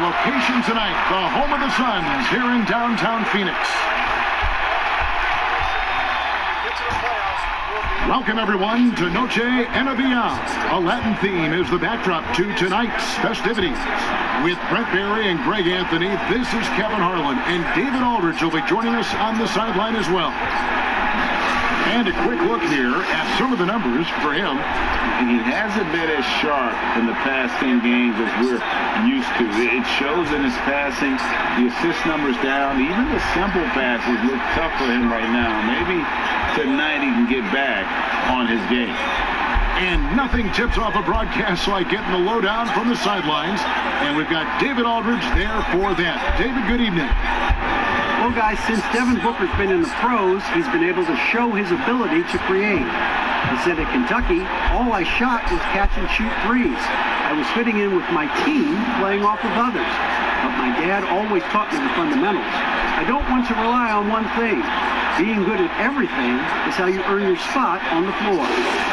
location tonight, the home of the Suns here in downtown Phoenix. Welcome, everyone, to Noche Enavia. A Latin theme is the backdrop to tonight's festivities. With Brent Barry and Greg Anthony, this is Kevin Harlan, and David Aldridge will be joining us on the sideline as well. And a quick look here at some of the numbers for him. He hasn't been as sharp in the past 10 games as we're used to. It shows in his passing. The assist numbers down. Even the simple passes look tough for him right now. Maybe tonight he can get back on his game. And nothing tips off a broadcast like getting the lowdown from the sidelines. And we've got David Aldridge there for that. David, good evening. Well, guys, since Devin Booker's been in the pros, he's been able to show his ability to create. He said at Kentucky, all I shot was catch and shoot threes. I was fitting in with my team, playing off of others. But my dad always taught me the fundamentals. I don't want to rely on one thing. Being good at everything is how you earn your spot on the floor.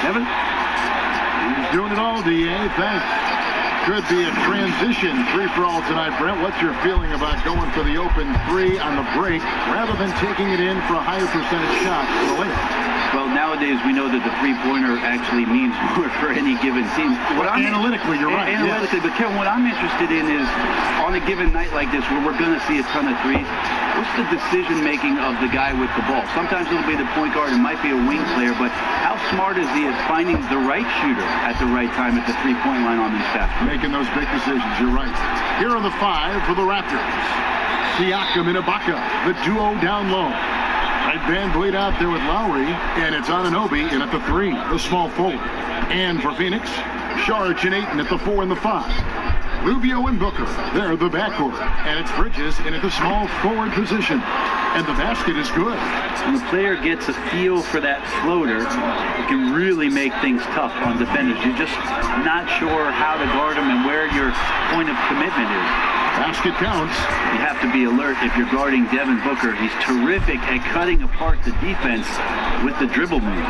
Devin? He's doing it all, D.A. Thanks. Could be a transition free-for-all tonight. Brent, what's your feeling about going for the open three on the break rather than taking it in for a higher percentage shot for the layup? Well, nowadays we know that the three-pointer actually means more for any given team. Analytically, you're right. Analytically, yes. But Kevin, what I'm interested in is on a given night like this where we're going to see a ton of threes, what's the decision-making of the guy with the ball? Sometimes it'll be the point guard, it might be a wing player, but how smart is he at finding the right shooter at the right time at the three-point line on these fast breaks? Making those big decisions, you're right. Here are the five for the Raptors. Siakam and Ibaka, the duo down low. Right, Van Vliet out there with Lowry, and it's Anunoby in at the three, the small forward. And for Phoenix, Saric and Ayton at the 4 and the 5. Rubio and Booker, they're the backcourt. And it's Bridges in at the small forward position. And the basket is good. When the player gets a feel for that floater, it can really make things tough on defenders. You're just not sure how to guard them and where your point of commitment is. Basket counts. You have to be alert if you're guarding Devin Booker. He's terrific at cutting apart the defense with the dribble move.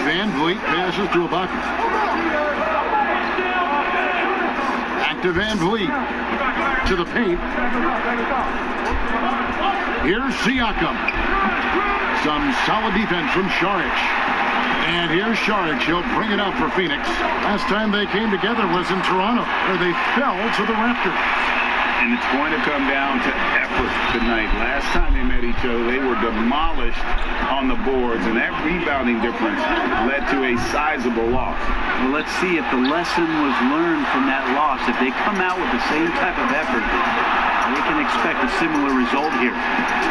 Van Vliet passes to Ibaka. Back to Van Vliet. To the paint. Here's Siakam. Some solid defense from Saric. And here's Saric. He'll bring it out for Phoenix. Last time they came together was in Toronto, where they fell to the Raptors. And it's going to come down to effort tonight. Last time they met each other, they were demolished on the boards, and that rebounding difference led to a sizable loss. Well, let's see if the lesson was learned from that loss. If they come out with the same type of effort, they can expect a similar result here.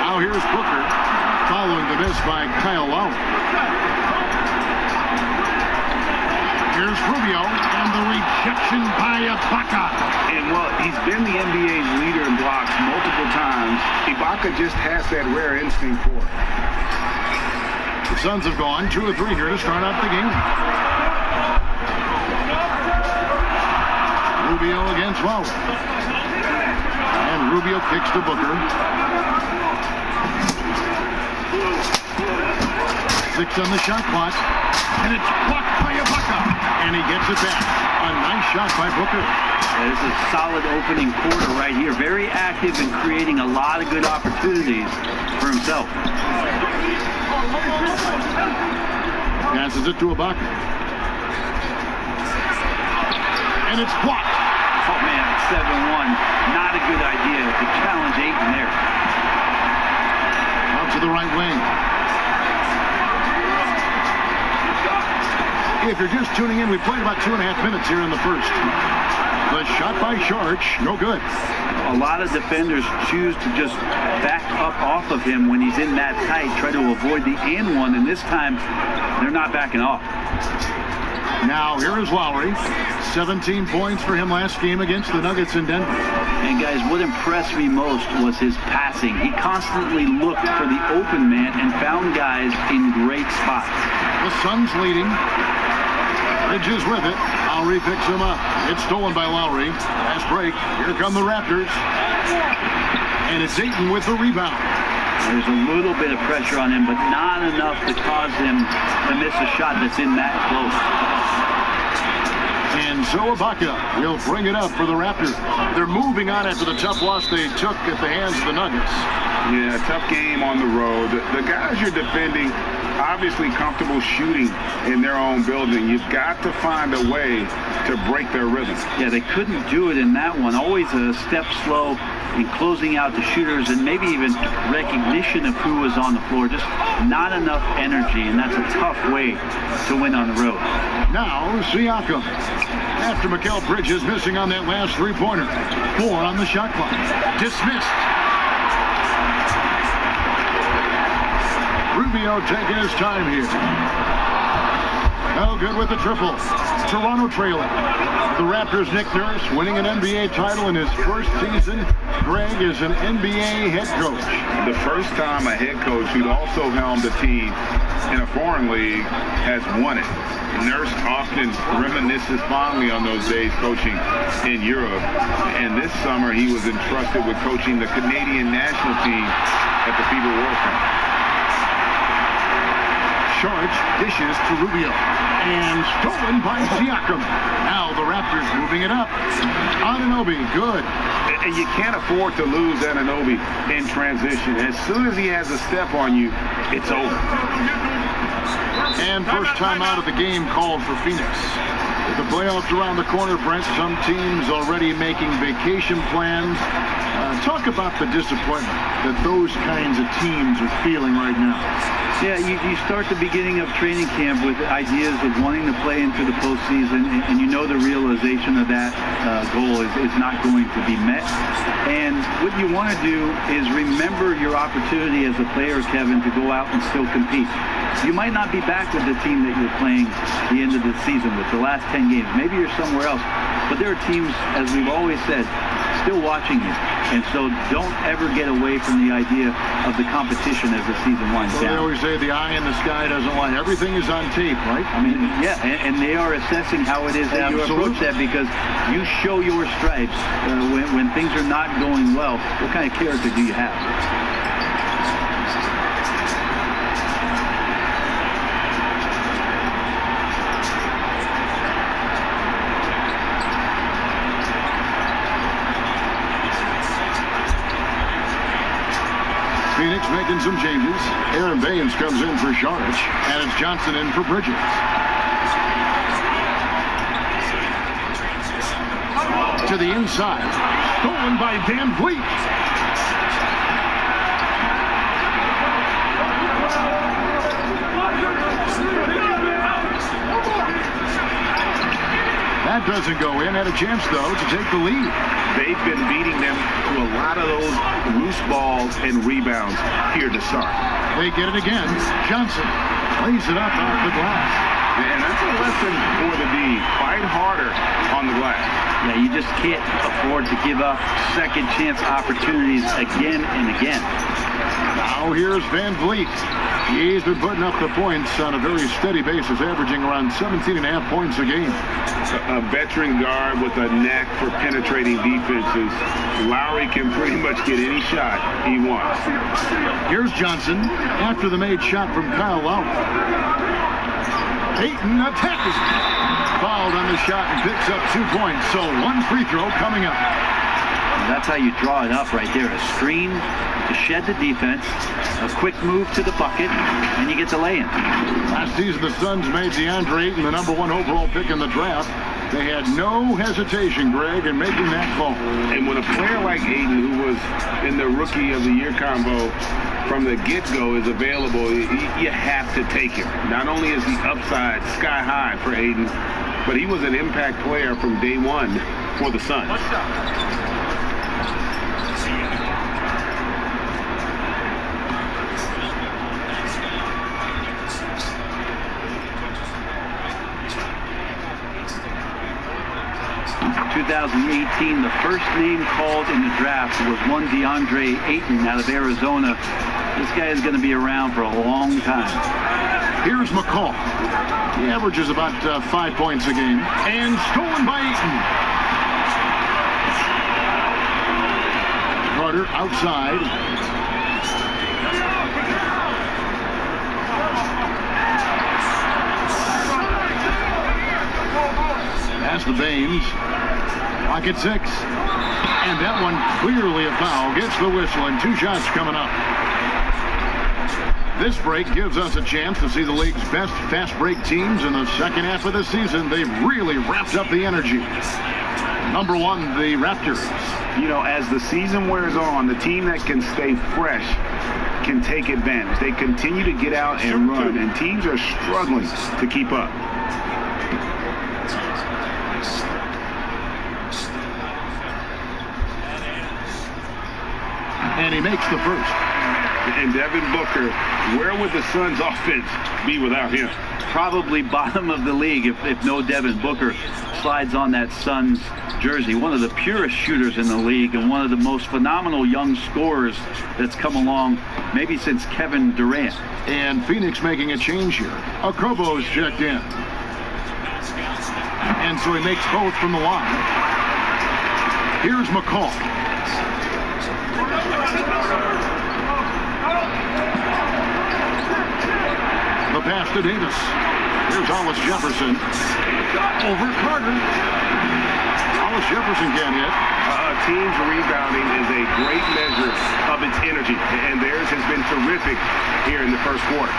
Now here's Booker, following the miss by Kyle Lowry. Here's Rubio, and the rejection by Ibaka. And, well, he's been the NBA's leader in blocks multiple times. Ibaka just has that rare instinct for it. The Suns have gone 2 of 3 here to start off the game. Rubio against Lowry. And Rubio kicks to Booker. 6 on the shot clock. And it's blocked by Ibaka. And he gets it back. A nice shot by Booker. Yeah, this is a solid opening quarter right here. Very active and creating a lot of good opportunities for himself. Passes it to Ibaka. And it's blocked. Oh, man, 7-1. Not a good idea to challenge Ayton there. Out to the right wing. If you're just tuning in, we played about 2.5 minutes here in the first. The shot by Saric, no good. A lot of defenders choose to just back up off of him when he's in that tight, try to avoid the and one, and this time they're not backing off. Now here is Lowry. 17 points for him last game against the Nuggets in Denver. And guys, what impressed me most was his passing. He constantly looked for the open man and found guys in great spots. The Suns leading. Bridges with it. Lowry picks him up. It's stolen by Lowry. Last break. Here come the Raptors. And it's Ayton with the rebound. There's a little bit of pressure on him, but not enough to cause him to miss a shot that's in that close. And so Ibaka will bring it up for the Raptors. They're moving on after the tough loss they took at the hands of the Nuggets. Yeah, tough game on the road. The guys you're defending, obviously comfortable shooting in their own building. You've got to find a way to break their rhythm. Yeah, they couldn't do it in that one. Always a step slow in closing out the shooters and maybe even recognition of who was on the floor. Just not enough energy, and that's a tough way to win on the road. Now, Siakam. After Mikal Bridges missing on that last three-pointer. 4 on the shot clock. Dismissed. Rubio taking his time here. No good with the triple. Toronto trailing. The Raptors' Nick Nurse winning an NBA title in his first season. Greg is an NBA head coach. The first time a head coach who'd also helmed a team in a foreign league has won it. Nurse often reminisces fondly on those days coaching in Europe. And this summer he was entrusted with coaching the Canadian national team at the FIBA World Cup. Charge dishes to Rubio. And stolen by Siakam. Now the Raptors moving it up. Anunoby, good. And you can't afford to lose Anunoby in transition. As soon as he has a step on you, it's over. And first time out of the game called for Phoenix. With the playoffs around the corner, Brent, some teams already making vacation plans. Talk about the disappointment that those kinds of teams are feeling right now. Yeah, you start the beginning of training camp with ideas of wanting to play into the postseason, and you know the realization of that goal is not going to be met. And what you want to do is remember your opportunity as a player, Kevin, to go out and still compete. You might not be back with the team that you're playing the end of the season with, the last 10 games. Maybe you're somewhere else. But there are teams, as we've always said, still watching you. And so don't ever get away from the idea of the competition as the season winds down. They always say the eye in the sky doesn't lie. Everything is on tape, right? I mean, yeah, and they are assessing how it is that you approach that, because you show your stripes when things are not going well. What kind of character do you have? Phoenix making some changes. Aaron Baines comes in for Saric, and it's Johnson in for Bridges. To the inside. Stolen by Van Vliet. That doesn't go in. Had a chance, though, to take the lead. They've been beating them to a lot of those loose balls and rebounds here to start. They get it again. Johnson lays it up off the glass. And that's a lesson for the D. Fight harder on the glass. Yeah, you just can't afford to give up second chance opportunities again and again. Now here's Van Vliet. He's been putting up the points on a very steady basis, averaging around 17.5 points a game. A veteran guard with a knack for penetrating defenses. Lowry can pretty much get any shot he wants. Here's Johnson after the made shot from Kyle Lowry. Ayton attacking. Fouled on the shot and picks up 2 points. So one free throw coming up. That's how you draw it up right there. A screen to shed the defense, a quick move to the bucket, and you get the lay-in. Last season, the Suns made DeAndre Ayton the #1 overall pick in the draft. They had no hesitation, Greg, in making that call. And when a player like Ayton, who was in the Rookie of the Year combo from the get-go, is available, you have to take him. Not only is the upside sky high for Ayton, but he was an impact player from day one for the Suns. 2018, the first name called in the draft was one DeAndre Ayton out of Arizona. This guy is going to be around for a long time. Here's McCall. He averages about 5 points a game. And stolen by Ayton. Carter outside. Pass to Baines. Clock at 6. And that one clearly a foul. Gets the whistle, and 2 shots coming up. This break gives us a chance to see the league's best fast break teams in the second half of the season. They've really wrapped up the energy. Number 1, the Raptors. You know, as the season wears on, the team that can stay fresh can take advantage. They continue to get out and run, and teams are struggling to keep up. And he makes the first. And Devin Booker, where would the Suns' offense be without him? Probably bottom of the league if no Devin Booker slides on that Suns jersey. One of the purest shooters in the league and one of the most phenomenal young scorers that's come along maybe since Kevin Durant. And Phoenix making a change here. Okobo's checked in. And so he makes both from the line. Here's McCall. The pass to Davis. Here's Hollis Jefferson. Over Carter. Hollis Jefferson can't hit. A team's rebounding is a great measure of its energy, and theirs has been terrific here in the first quarter.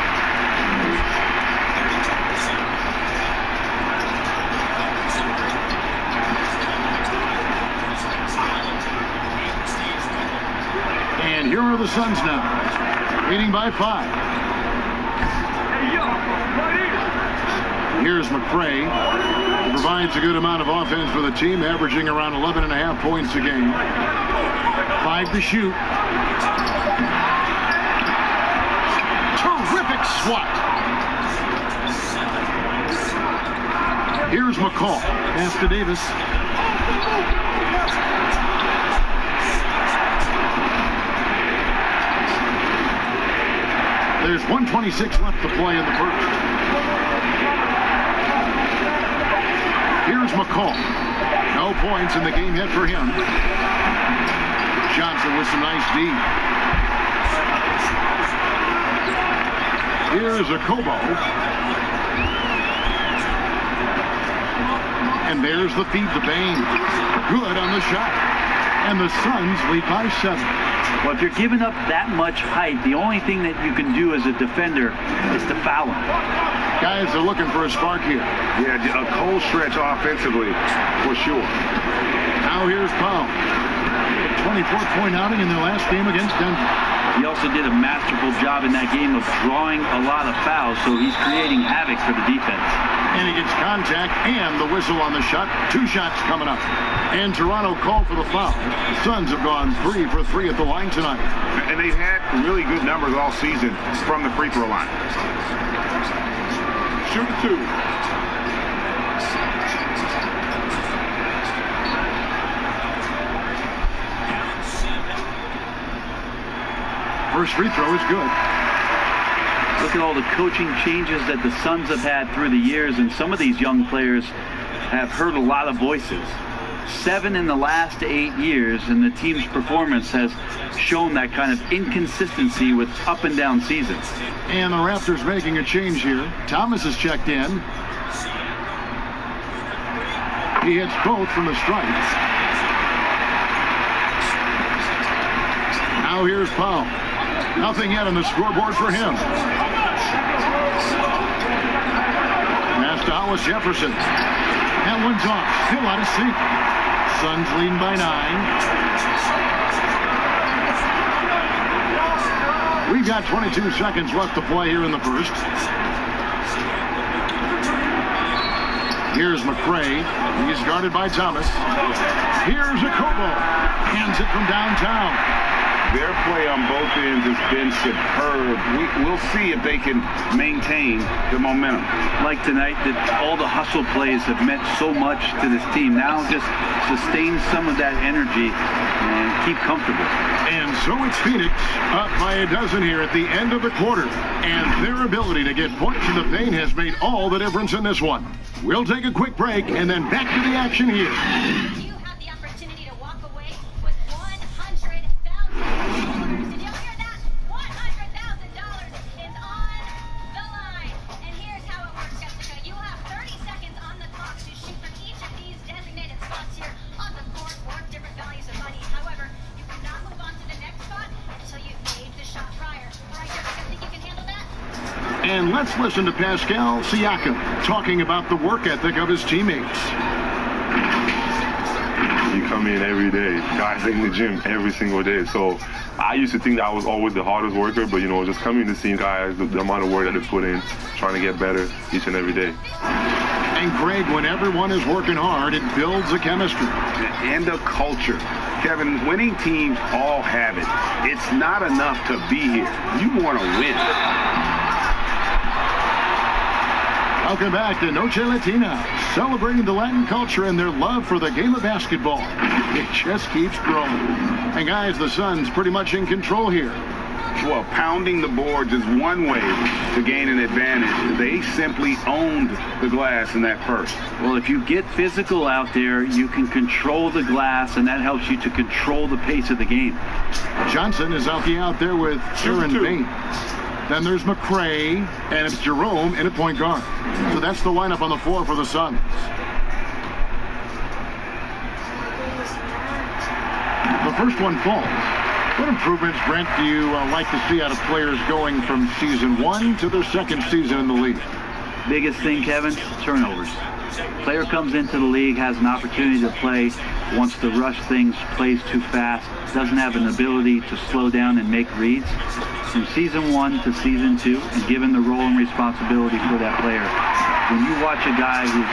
And here are the Suns now, leading by 5. Here's McCray. He provides a good amount of offense for the team, averaging around 11.5 points a game. 5 to shoot. Terrific swat. Here's McCall. Pass to Davis. There's 1:26 left to play in the first. Here's McCall. No points in the game yet for him. Johnson with some nice D. Here's Okobo. And there's the feed to Baines. Good on the shot. And the Suns lead by 7. Well, if you're giving up that much height, the only thing that you can do as a defender is to foul him. Guys are looking for a spark here. Yeah, a cold stretch offensively, for sure. Now here's Powell. 24-point outing in their last game against Denver. He also did a masterful job in that game of drawing a lot of fouls, so he's creating havoc for the defense. And he gets contact and the whistle on the shot. 2 shots coming up. And Toronto called for the foul. The Suns have gone 3 for 3 at the line tonight. And they've had really good numbers all season from the free throw line. Shoot 2. First free throw is good. Look at all the coaching changes that the Suns have had through the years, and some of these young players have heard a lot of voices. 7 in the last 8 years, and the team's performance has shown that kind of inconsistency with up and down seasons. And the Raptors making a change here. Thomas is checked in. He hits both from the strike. Now here's Powell. Nothing yet on the scoreboard for him. Pass to Hollis Jefferson. That one's off. Still out of sync. Suns leading by 9. We've got 22 seconds left to play here in the first. Here's McCray. He's guarded by Thomas. Here's Okobo. Hands it from downtown. Their play on both ends has been superb. We'll see if they can maintain the momentum. Like tonight, that all the hustle plays have meant so much to this team. Now just sustain some of that energy and keep comfortable. And so it's Phoenix up by a dozen here at the end of the quarter. And their ability to get points in the paint has made all the difference in this one. We'll take a quick break and then back to the action here. And let's listen to Pascal Siakam talking about the work ethic of his teammates. You come in every day. Guys in the gym every single day. So I used to think that I was always the hardest worker, but, just coming to see guys, the amount of work that they put in, trying to get better each and every day. And Greg, when everyone is working hard, it builds a chemistry. And a culture. Kevin, winning teams all have it. It's not enough to be here. You want to win. Welcome back to Noche Latina, celebrating the Latin culture and their love for the game of basketball. It just keeps growing. And guys, the Suns pretty much in control here. Well, pounding the boards is one way to gain an advantage. They simply owned the glass in that first. Well, if you get physical out there, you can control the glass, and that helps you to control the pace of the game. Johnson is out there with Aaron Bain. Then there's McRae, and it's Jerome in at point guard. So that's the lineup on the floor for the Suns. The first one falls. What improvements, Brent, do you like to see out of players going from season 1 to their second season in the league? Biggest thing, Kevin, turnovers. Player comes into the league, has an opportunity to play, wants to rush things, plays too fast, doesn't have an ability to slow down and make reads. From season 1 to season 2, and given the role and responsibility for that player, when you watch a guy whose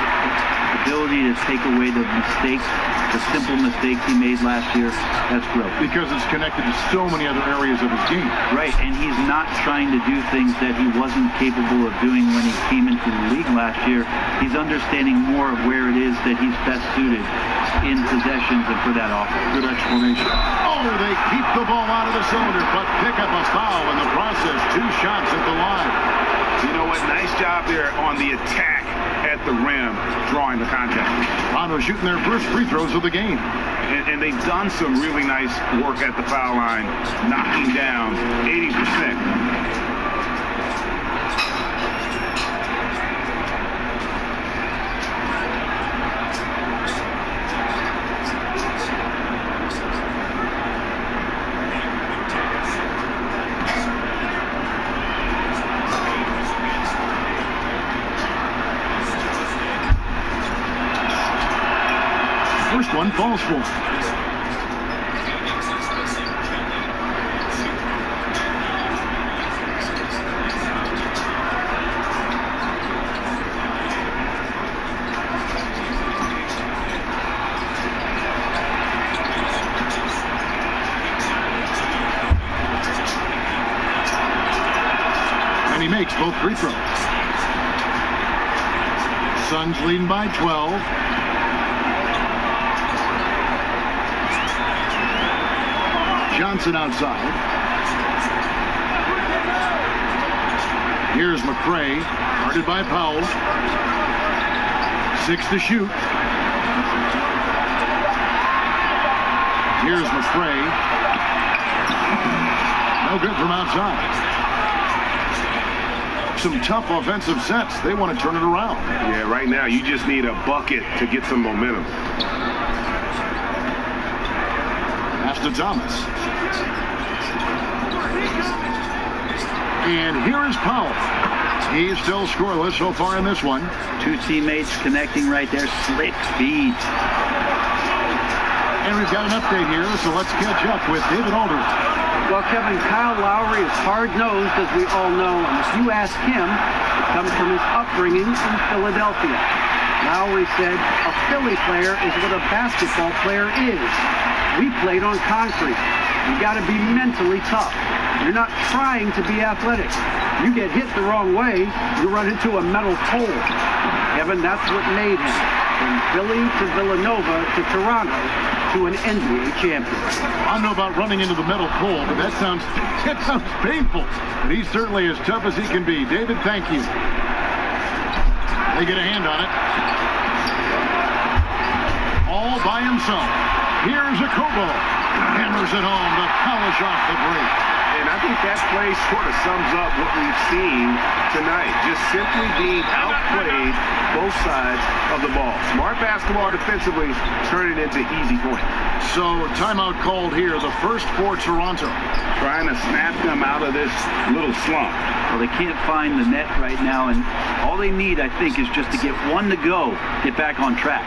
ability to take away the mistakes, the simple mistakes he made last year, that's growth. Because it's connected to so many other areas of his game. Right, and he's not trying to do things that he wasn't capable of doing when he came into the league last year. He's understanding more of where it is that he's best suited in possessions and for that offense. Good explanation. Oh, they keep the ball out of the cylinder, but pick up a foul in the process. 2 shots at the line. You know what? Nice job there on the attack at the rim, drawing the contact. Toronto shooting their first free throws of the game. And they've done some really nice work at the foul line, knocking down 80%. First one falls for him. And he makes both free throws. Suns leading by 12. Johnson outside. Here's McRae, guarded by Powell. 6 to shoot. Here's McRae. No good from outside. Some tough offensive sets. They want to turn it around. Yeah, right now you just need a bucket to get some momentum. Pass to Thomas. And here is Powell. He's still scoreless so far in this one. 2 teammates connecting right there. Slick feed. And we've got an update here, so let's catch up with David Aldridge. Well, Kevin, Kyle Lowry is hard-nosed, as we all know, and if you ask him, it comes from his upbringing in Philadelphia. Lowry said, a Philly player is what a basketball player is. We played on concrete. You got to be mentally tough. You're not trying to be athletic. You get hit the wrong way, you run into a metal pole. Kevin, that's what made him. From Philly to Villanova to Toronto to an NBA champion. I don't know about running into the metal pole, but that sounds painful. But he's certainly as tough as he can be. David, thank you. They get a hand on it. All by himself. Here's a Kobo. Hammers it home to polish off the break. And I think that play sort of sums up what we've seen tonight. Just simply being outplayed both sides of the ball. Smart basketball defensively, turning into easy points. So timeout called here, the first for Toronto. Trying to snap them out of this little slump. Well, they can't find the net right now, and all they need, I think, is just to get one to go, get back on track.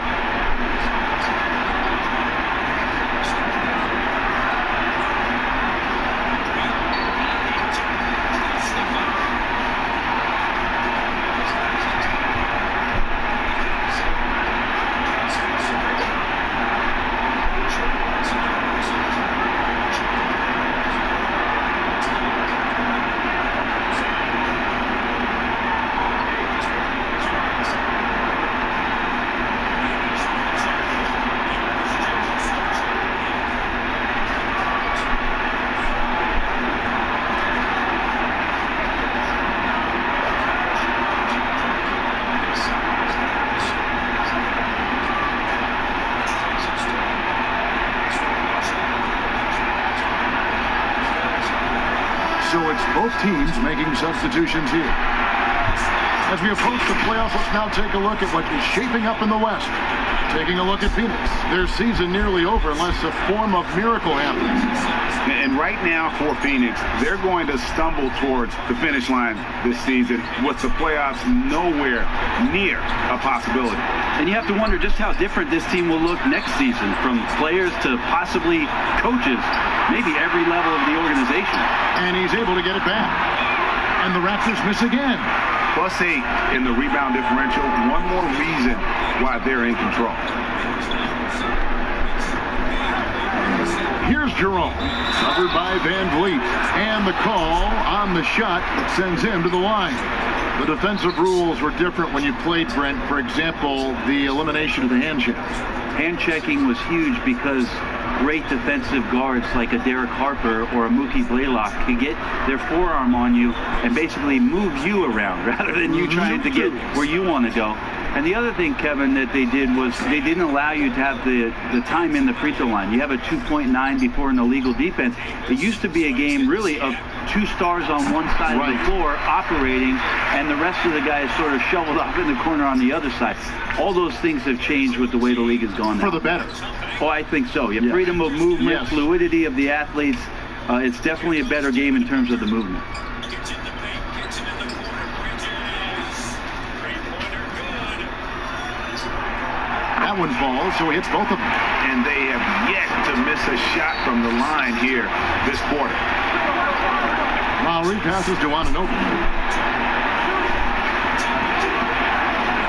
So it's both teams making substitutions here. As we approach the playoffs, let's now take a look at what is shaping up in the West. Taking a look at Phoenix. Their season nearly over unless a form of miracle happens. And right now for Phoenix, they're going to stumble towards the finish line this season with the playoffs nowhere near a possibility. And you have to wonder just how different this team will look next season, from players to possibly coaches, maybe every level of the organization. And he's able to get it back. And the Raptors miss again. +8 in the rebound differential. One more reason why they're in control. Here's Jerome, covered by Van Vliet. And the call on the shot that sends him to the line. The defensive rules were different when you played, Brent. For example, the elimination of the hand check. Hand checking was huge because great defensive guards like a Derek Harper or a Mookie Blaylock could get their forearm on you and basically move you around rather than you trying to get where you want to go. And the other thing, Kevin, that they did was they didn't allow you to have the time in the free throw line. You have a 2.9 before in the legal defense. It used to be a game really of 2 stars on one side of the floor operating, and the rest of the guys sort of shoveled off in the corner on the other side. All those things have changed with the way the league has gone now. For the better. Oh, I think so. You have freedom of movement, fluidity of the athletes. It's definitely a better game in terms of the movement. That one falls, so he hits both of them. And they have yet to miss a shot from the line here this quarter. Lowry passes to Anunoby.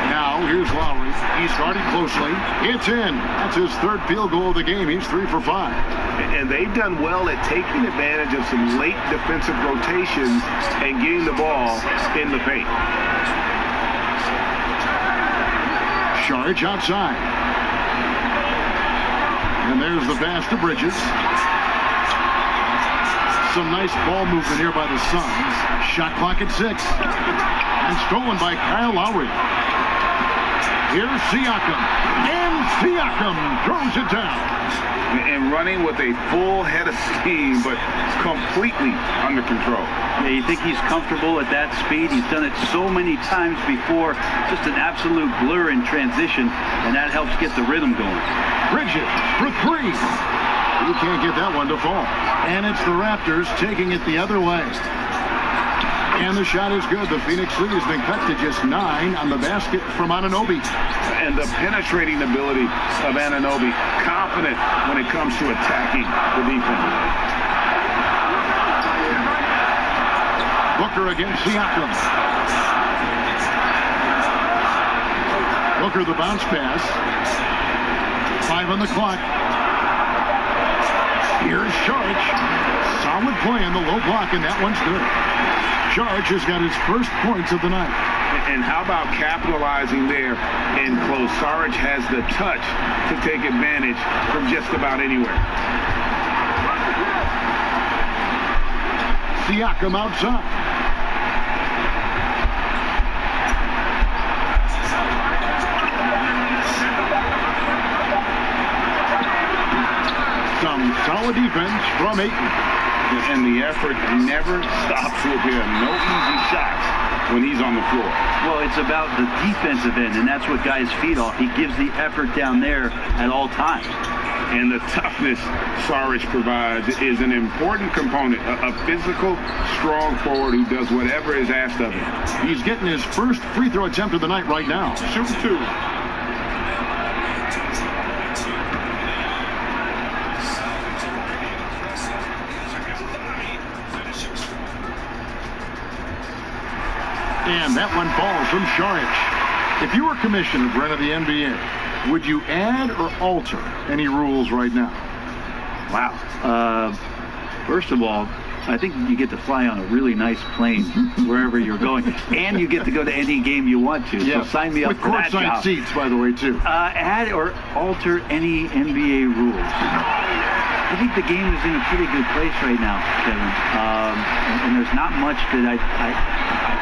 Now, here's Lowry. He's guarded closely. It's in. That's his 3rd field goal of the game. He's 3 for 5. And they've done well at taking advantage of some late defensive rotations and getting the ball in the paint. Charge outside. And there's the pass to Bridges. Some nice ball movement here by the Suns. Shot clock at 6. And stolen by Kyle Lowry. Here's Siakam. And Siakam throws it down. And running with a full head of steam, but completely under control. Yeah, you think he's comfortable at that speed. He's done it so many times before. Just an absolute blur in transition, and that helps get the rhythm going. Bridges for 3. He can't get that one to fall. And it's the Raptors taking it the other way. And the shot is good. The Phoenix lead has been cut to just 9 on the basket from Anunoby. And the penetrating ability of Anunoby, confident when it comes to attacking the defense. Booker against Siakam. Booker the bounce pass. 5 on the clock. Here's Charge. Solid play in the low block, and that one's good. Charge has got his first points of the night. And how about capitalizing there in close? Sarge has the touch to take advantage from just about anywhere. Siakam outside. Some solid defense from Ayton. And the effort never stops with him. No easy shots when he's on the floor. Well, it's about the defensive end, and that's what guys feed off. He gives the effort down there at all times. And the toughness Saric provides is an important component. A physical, strong forward who does whatever is asked of him. He's getting his first free throw attempt of the night right now. Shoot 2. And that one falls from Saric. If you were commissioner, Brent, of the NBA, would you add or alter any rules right now? Wow. First of all, I think you get to fly on a really nice plane wherever you're going, and you get to go to any game you want to. Yeah. So sign me up with for that courtside job. seats, by the way, too. Add or alter any NBA rules. I think the game is in a pretty good place right now, Kevin. And there's not much that I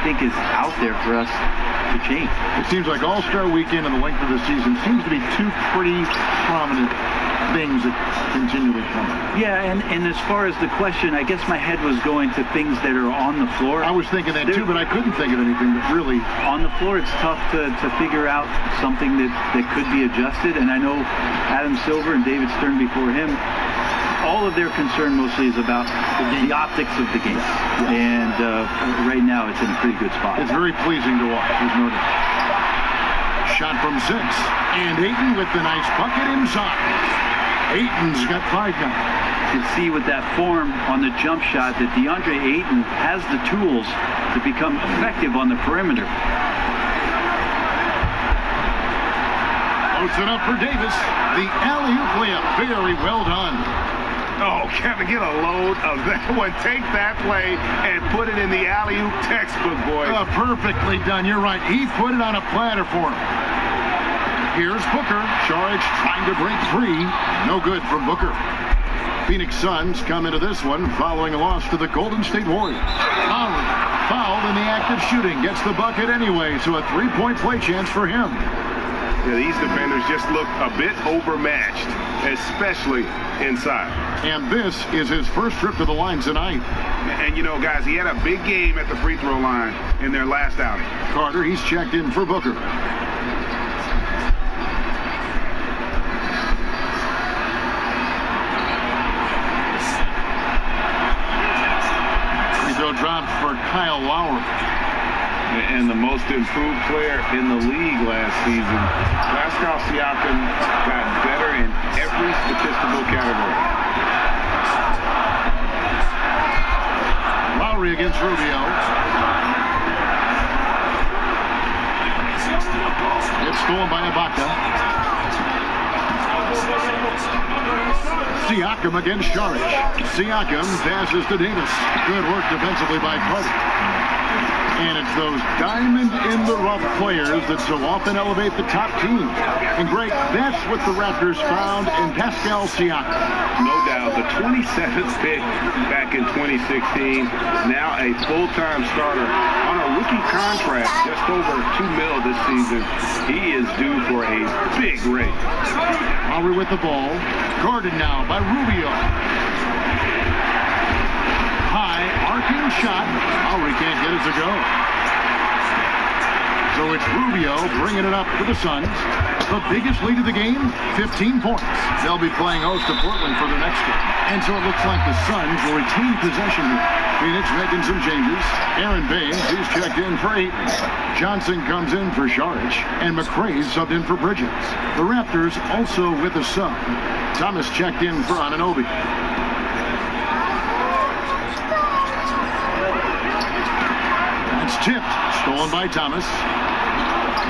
think is out there for us to change. It seems like All-Star Weekend and the length of the season seems to be two pretty prominent things that continually come up. Yeah, and as far as the question, I guess my head was going to things that are on the floor. I was thinking that too, but I couldn't think of anything that really... On the floor, it's tough to figure out something that could be adjusted, and I know Adam Silver and David Stern before him, all of their concern mostly is about the optics of the game. And right now, it's in a pretty good spot. It's very pleasing to watch, there's no doubt. Shot from 6, and Ayton with the nice bucket inside. Ayton's got 5 now. You can see with that form on the jump shot that DeAndre Ayton has the tools to become effective on the perimeter. Posts it up for Davis. The alley-oop layup. Very well done. Oh, Kevin, get a load of that one. Take that play and put it in the alley-oop textbook, boy. Perfectly done. You're right. He put it on a platter for him. Here's Booker. Saric trying to break free. No good from Booker. Phoenix Suns come into this one following a loss to the Golden State Warriors. Lowry fouled in the act of shooting. Gets the bucket anyway, so a 3-point play chance for him. Yeah, these defenders just look a bit overmatched, especially inside. And this is his first trip to the line tonight. And, you know, guys, he had a big game at the free throw line in their last outing. Carter, he's checked in for Booker. Dropped for Kyle Lowry. And the most improved player in the league last season. Pascal Siakam got better in every statistical category. Lowry against Rubio. It's stolen by Ibaka. Siakam against Saric. Siakam passes to Davis. Good work defensively by Carter. And it's those diamond-in-the-rough players that so often elevate the top teams. And Greg, that's what the Raptors found in Pascal Siakam. No doubt. The 27th pick back in 2016. Now a full-time starter on a rookie contract, just over $2 million this season. He is due for a big raise. Lowry with the ball. Guarded now by Rubio. High, arcing shot. Lowry can't get it to go. So it's Rubio bringing it up for the Suns. The biggest lead of the game, 15 points. They'll be playing host to Portland for their next game. And so it looks like the Suns will retain possession here. Phoenix making some changes. Aaron Baines, he's checked in for Ayton. Johnson comes in for Saric. And McRae's subbed in for Bridges. The Raptors also with a sub. Thomas checked in for Anunoby. It's tipped. Stolen by Thomas.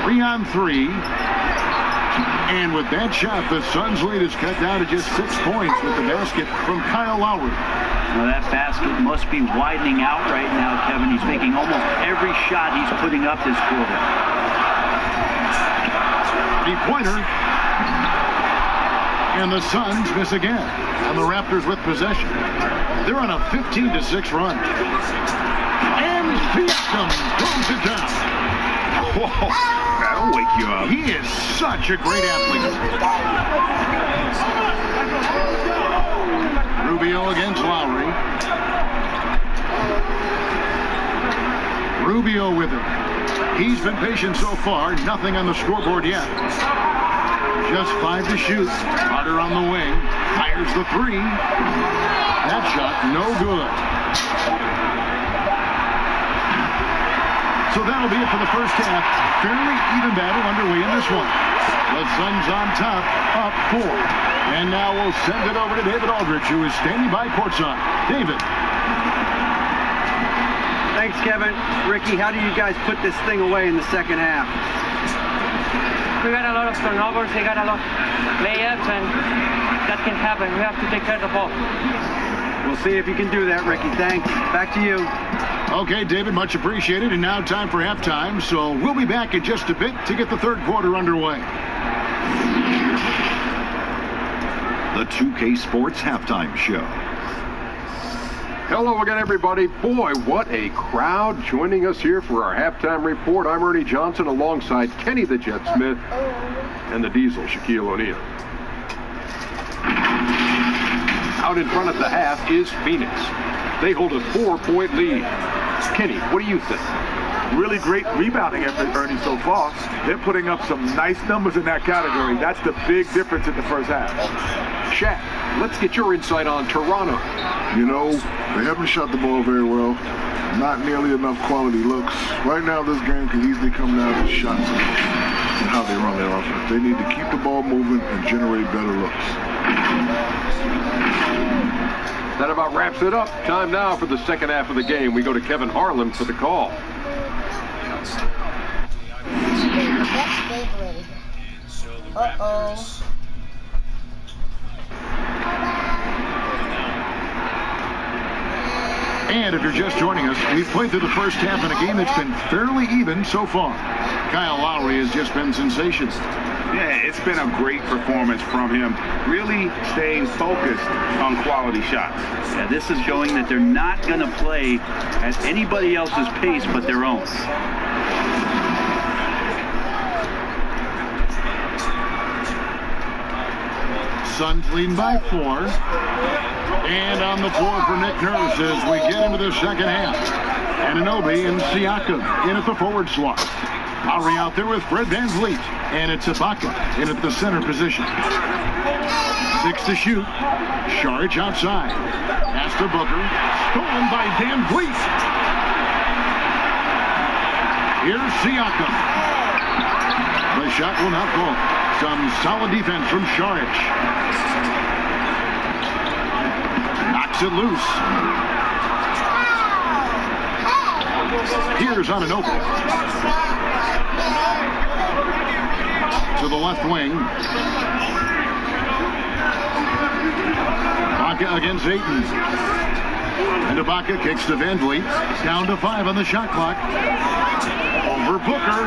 3 on 3. And with that shot, the Suns' lead is cut down to just 6 points with the basket from Kyle Lowry. Now that basket must be widening out right now, Kevin. He's making almost every shot he's putting up this quarter. 3-pointer. And the Suns miss again. And the Raptors with possession. They're on a 15-6 run. And Siakam throws it down. Whoa, that'll wake you up. He is such a great athlete. Rubio against Lowry. Rubio with him. He's been patient so far. Nothing on the scoreboard yet. Just 5 to shoot. Carter on the wing. Fires the 3. That shot no good. So that'll be it for the first half. Fairly even battle underway in this one. The Suns on top, up 4. And now we'll send it over to David Aldrich, who is standing by courtside. David. Thanks, Kevin. Ricky, how do you guys put this thing away in the second half? We got a lot of turnovers, we got a lot of layups, and that can happen. We have to take care of the ball. We'll see if you can do that, Ricky. Thanks. Back to you. Okay, David, much appreciated. And now time for halftime. So we'll be back in just a bit to get the third quarter underway. The 2K Sports Halftime Show. Hello again, everybody. Boy, what a crowd joining us here for our halftime report. I'm Ernie Johnson alongside Kenny the Jet Smith and the Diesel, Shaquille O'Neal. Out in front at the half is Phoenix. They hold a 4-point lead. Kenny, what do you think? Really great rebounding effort, Ernie, so far. They're putting up some nice numbers in that category. That's the big difference in the first half. Shaq, let's get your insight on Toronto. You know, they haven't shot the ball very well. Not nearly enough quality looks. Right now, this game can easily come down to shots and how they run their offense. They need to keep the ball moving and generate better looks. That about wraps it up. Time now for the second half of the game. We go to Kevin Harlan for the call. Uh-oh. And if you're just joining us, we've played through the first half in a game that's been fairly even so far. Kyle Lowry has just been sensational. Yeah, it's been a great performance from him. Really staying focused on quality shots. Yeah, this is showing that they're not going to play at anybody else's pace but their own. Suns leading by 4. And on the floor for Nick Nurse as we get into the second half. Anunoby and Siakam in at the forward slot. Lowry out there with Fred VanVleet. And it's Ibaka in at the center position. 6 to shoot. Saric outside. Pass to Booker. Stolen by VanVleet. Here's Siakam. The shot will not fall. Some solid defense from Saric. Knocks it loose. Here's Anunoby. To the left wing. Ibaka against Ayton. And Ibaka kicks to VanVleet. Down to 5 on the shot clock. Over Booker.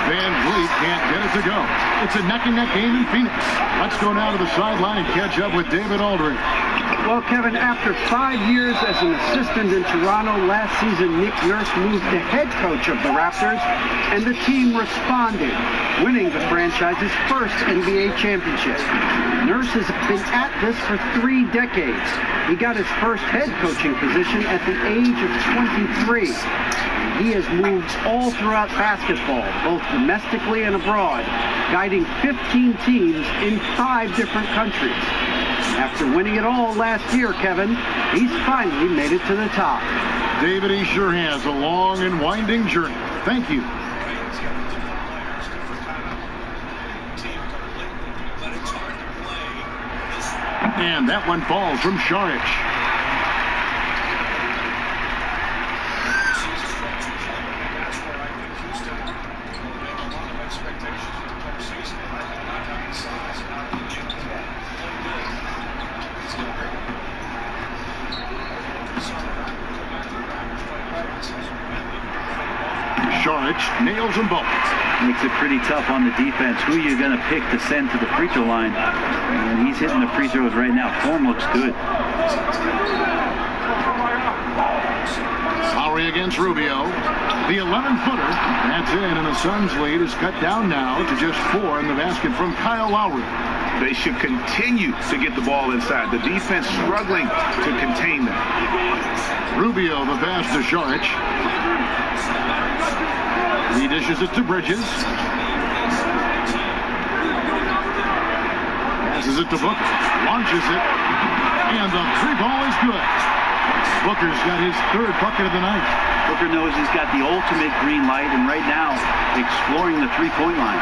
VanVleet can't get it to go. It's a neck-and-neck game in Phoenix. Let's go now to the sideline and catch up with David Aldrich. Well, Kevin, after 5 years as an assistant in Toronto, last season Nick Nurse moved to head coach of the Raptors, and the team responded, winning the franchise's first NBA championship. Nurse has been at this for 3 decades. He got his first head coaching position at the age of 23. He has moved all throughout basketball, both domestically and abroad, guiding 15 teams in 5 different countries. After winning it all last year, Kevin, he's finally made it to the top. David, he sure has a long and winding journey. Thank you. And that one falls from Saric. Saric nails them both. Makes it pretty tough on the defense. Who are you going to pick to send to the free throw line? And he's hitting the free throws right now. Form looks good. Lowry against Rubio. The 11-footer. That's in, and the Suns' lead is cut down now to just 4 in the basket from Kyle Lowry. They should continue to get the ball inside. The defense struggling to contain them. Rubio, the pass to Saric. He dishes it to Bridges. Passes it to Booker. Launches it. And the three ball is good. Booker's got his third bucket of the night. Booker knows he's got the ultimate green light, and right now, exploring the three-point line.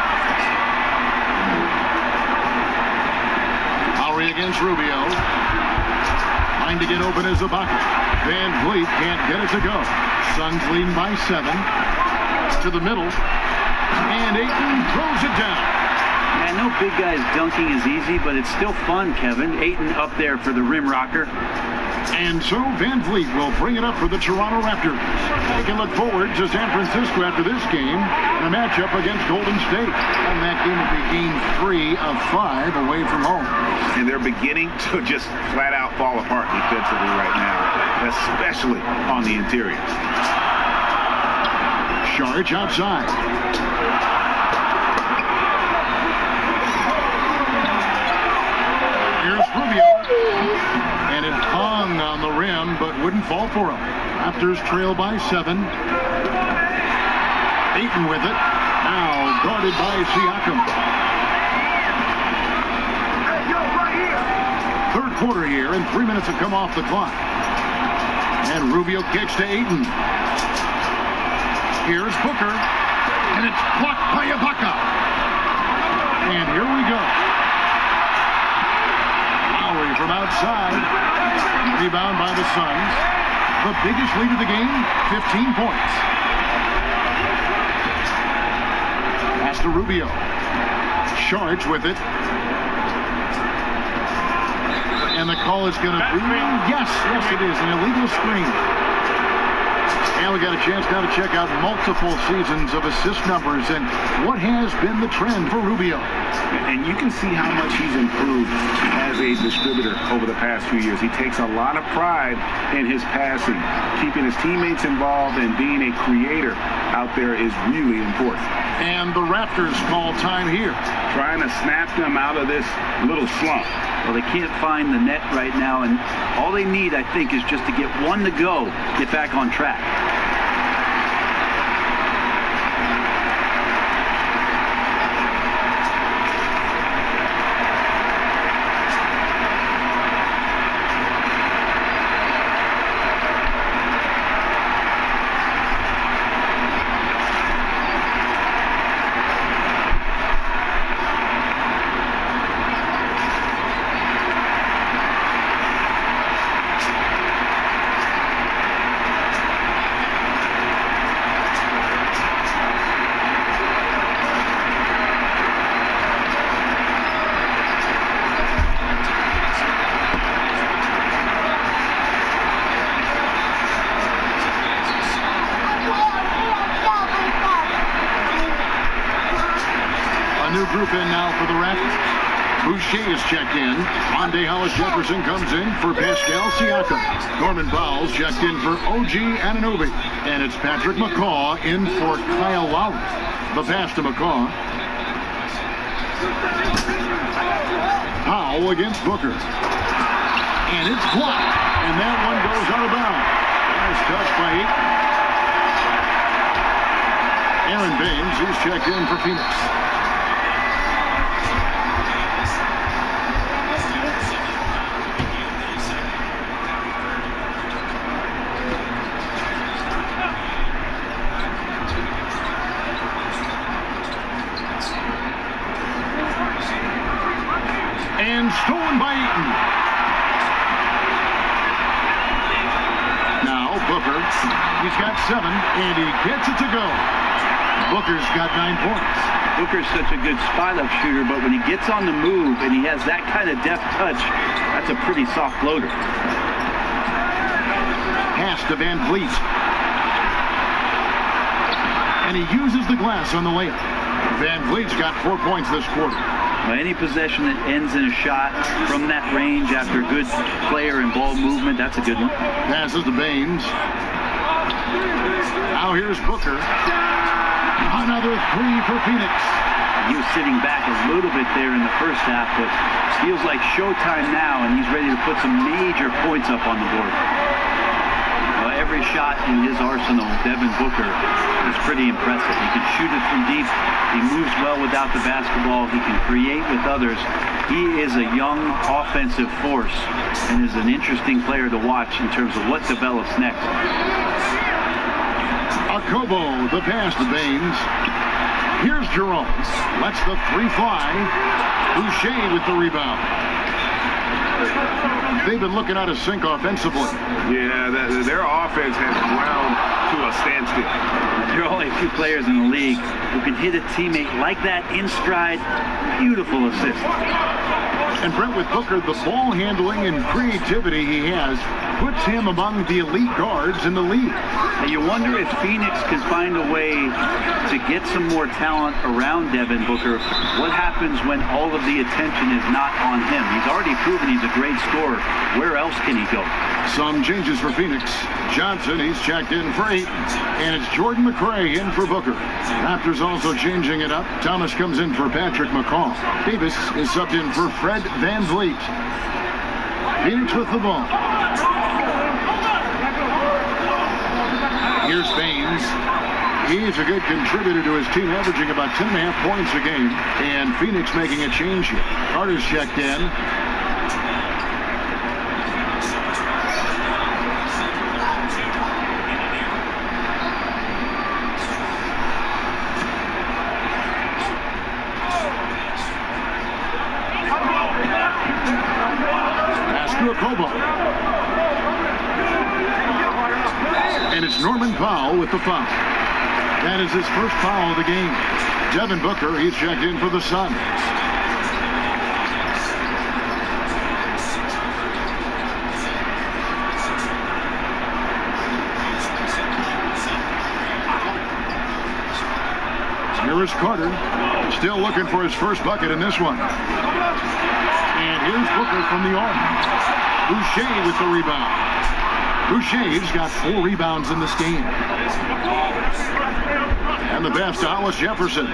Lowry against Rubio. Trying to get open is Ibaka. Van Vliet can't get it to go. Suns leading by 7. To the middle. And Ayton throws it down. I know big guys dunking is easy, but it's still fun, Kevin. Ayton up there for the rim rocker. And so Van Vliet will bring it up for the Toronto Raptors. They can look forward to San Francisco after this game in a matchup against Golden State. And that game will be game 3 of 5 away from home. And they're beginning to just flat out fall apart defensively right now, especially on the interior. Saric outside. Here's Rubio. And it hung on the rim, but wouldn't fall for him. Raptors trail by 7. Ayton with it. Now guarded by Siakam. Third quarter here, and 3 minutes have come off the clock. And Rubio kicks to Ayton. Here's Booker. And it's blocked by Ibaka. And here we go. From outside. Rebound by the Suns. The biggest lead of the game, 15 points. Pass to Rubio. Saric with it. And the call is going to be, yes, it is, an illegal screen. And we got a chance now to check out multiple seasons of assist numbers and what has been the trend for Rubio. And you can see how much he's improved as a distributor over the past few years. He takes a lot of pride in his passing. Keeping his teammates involved and being a creator out there is really important. And the Raptors call time here. Trying to snap them out of this little slump. Well, they can't find the net right now, and all they need, I think, is just to get one to go, get back on track. Group in now for the Raptors. Boucher is checked in. Monday Hollis-Jefferson comes in for Pascal Siakam. Norman Powell's checked in for OG Anunoby. And it's Patrick McCaw in for Kyle Lowry. The pass to McCaw. Powell against Booker. And it's blocked. And that one goes out of bounds. Nice touch by Aaron Baines, he's checked in for Phoenix. And stolen by Ayton. Now Booker, he's got 7, and he gets it to go. Booker's got 9 points. Booker's such a good spot-up shooter, but when he gets on the move and he has that kind of deft touch, that's a pretty soft floater. Pass to Van Vliet. And he uses the glass on the layup. Van Vliet's got 4 points this quarter. Well, any possession that ends in a shot from that range after good player and ball movement, that's a good one. Passes to Baines. Now here's Booker. Another 3 for Phoenix. He was sitting back a little bit there in the first half, but feels like showtime now, and he's ready to put some major points up on the board. Well, every shot in his arsenal, Devin Booker, is pretty impressive. He can shoot it from deep. He moves well without the basketball. He can create with others. He is a young offensive force and is an interesting player to watch in terms of what develops next. Akobo, the pass to Baines. Here's Jerome. Lets the three fly. Boucher with the rebound. They've been looking out of sync offensively. Yeah, their offense has ground to a standstill. There are only a few players in the league who can hit a teammate like that in stride. Beautiful assist. And Brent, with Booker, the ball handling and creativity he has puts him among the elite guards in the league. And you wonder if Phoenix can find a way to get some more talent around Devin Booker. What happens when all of the attention is not on him? He's already proven he's a great scorer. Where else can he go? Some changes for Phoenix. Johnson, he's checked in for 8. And it's Jordan McRae in for Booker. Raptors also changing it up. Thomas comes in for Patrick McCaw. Davis is subbed in for Fred VanVleet. Phoenix with the ball. Here's Baines. He's a good contributor to his team, averaging about 10.5 points a game. And Phoenix making a change here. Carter's checked in. Akobo. And it's Norman Powell with the foul. That is his first foul of the game. Devin Booker, he's checked in for the Suns. Here is Carter, still looking for his first bucket in this one. And here's Booker from the arc. Boucher with the rebound. Boucher's got 4 rebounds in this game. And the pass to Hollis Jefferson.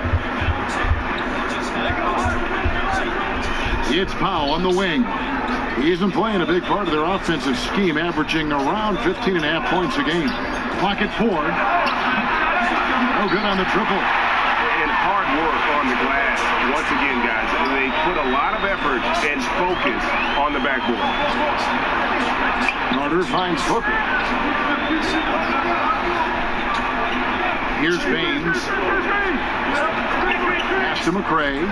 It's Powell on the wing. He isn't playing a big part of their offensive scheme, averaging around 15.5 points a game. Pocket 4. No good on the triple. And hard work on the glass. Once again, guys, they put a lot of effort and focus on the backboard. Carter finds Booker. Here's Baines. Pass to McRae.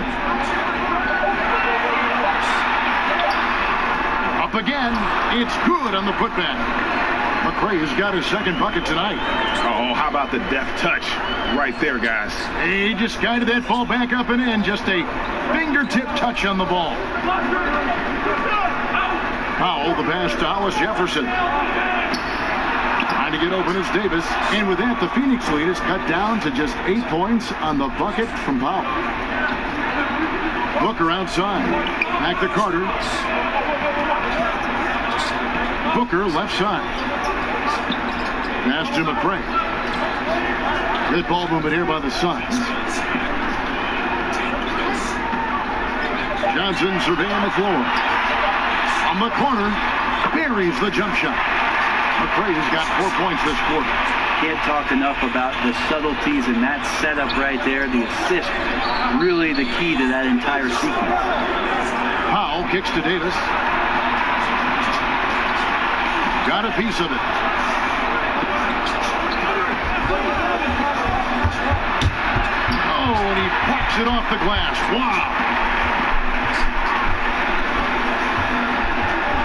Up again. It's good on the putback. McRae has got his second bucket tonight. Oh, how about the deft touch right there, guys? He just guided that ball back up and in. Just a fingertip touch on the ball. Powell, the pass to Hollis Jefferson. Trying to get open is Davis. And with that, the Phoenix lead is cut down to just 8 points on the bucket from Powell. Booker outside. Back to Carter. Booker left side. Pass to McRae. Good ball movement here by the Suns. Johnson surveying the floor. On the corner, buries the jump shot. McRae has got 4 points this quarter. Can't talk enough about the subtleties in that setup right there. The assist, really the key to that entire sequence. Powell kicks to Davis. Got a piece of it. Oh, and he pops it off the glass. Wow.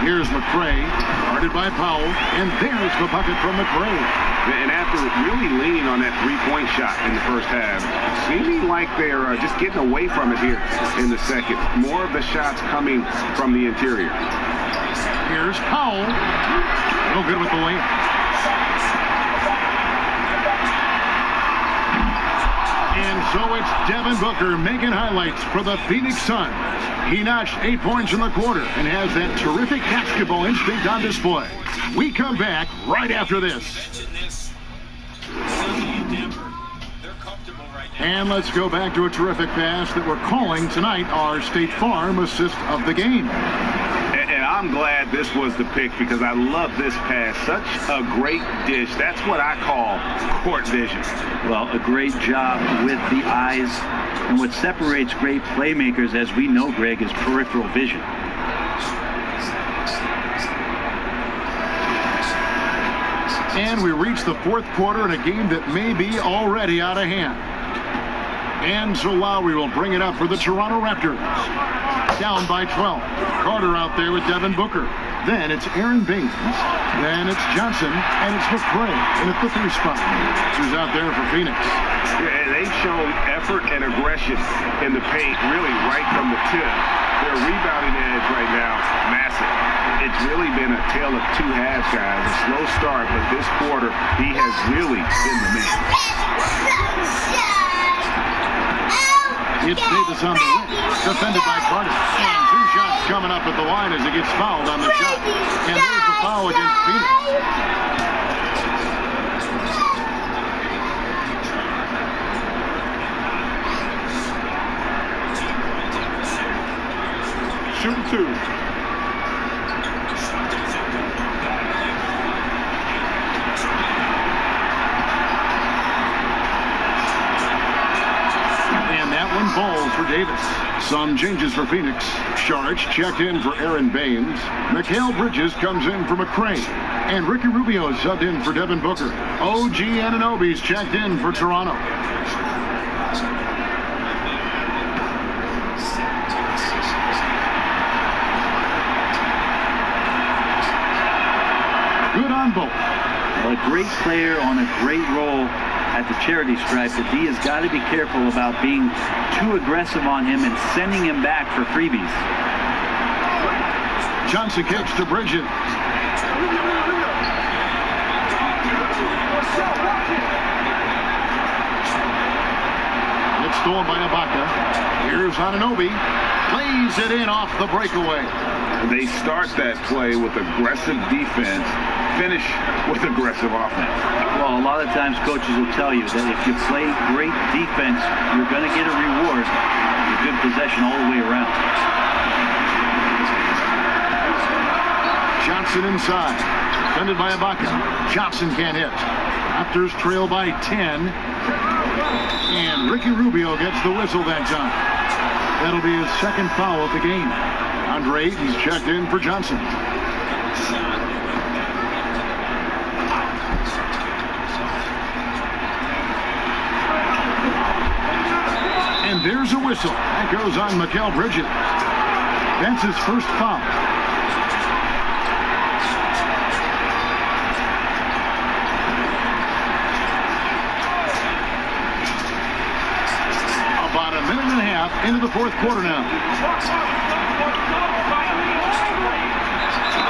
Here's McRae, guarded by Powell, and there's the bucket from McRae. And after really leaning on that three-point shot in the first half, seeming like they're just getting away from it here in the second. More of the shots coming from the interior. Here's Powell. No good with the layup. And so it's Devin Booker making highlights for the Phoenix Suns. He notched 8 points in the quarter and has that terrific basketball instinct on display. We come back right after this. And let's go back to a terrific pass that we're calling tonight our State Farm assist of the game. And I'm glad this was the pick because I love this pass. Such a great dish. That's what I call court vision. Well, a great job with the eyes And what separates great playmakers, as we know, Greg, is peripheral vision. And we reach the fourth quarter in a game that may be already out of hand. And so Lowry will bring it up for the Toronto Raptors. Down by 12. Carter out there with Devin Booker. Then it's Aaron Baines. Then it's Johnson. And it's McCray in the 3 spot. Who's out there for Phoenix. Yeah, they've shown effort and aggression in the paint, really right from the tip. Their rebounding edge right now, massive. It's really been a tale of 2 halves, guys. A slow start, but this quarter, he has really been the man. It's Davis on the wing, defended by Carter. And 2 shots coming up at the line as he gets fouled on the shot. And there's the foul against Phoenix. Shooting 2. Balls for Davis. Some changes for Phoenix. Sharch checked in for Aaron Baines. Mikal Bridges comes in for McCray. And Ricky Rubio subbed in for Devin Booker. OG Anunoby's checked in for Toronto. Good on both. A great player on a great role at the charity stripe. The D has got to be careful about being too aggressive on him and sending him back for freebies. Johnson kicks to Bridges. It's stolen by Ibaka. Here's Anunoby. Plays it in off the breakaway. They start that play with aggressive defense, finish with aggressive offense. Well, a lot of times coaches will tell you that if you play great defense, you're going to get a reward. A good possession all the way around. Johnson inside. Defended by Ibaka. Johnson can't hit. Raptors trail by 10. And Ricky Rubio gets the whistle that time. That'll be his 2nd foul of the game. Andre Ayton's checked in for Johnson. And there's a whistle. That goes on Mikal Bridges. That's his 1st foul. About a minute and a half into the 4th quarter now.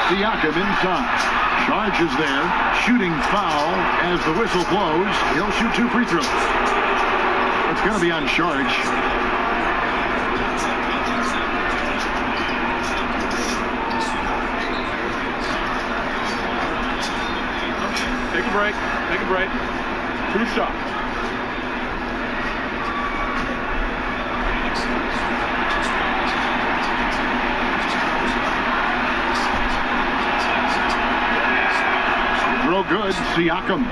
Siakam inside. Charge is there. Shooting foul as the whistle blows. He'll shoot 2 free throws. It's going to be on Charge. Take a break. Take a break. 2 shots. Real good. Siakam.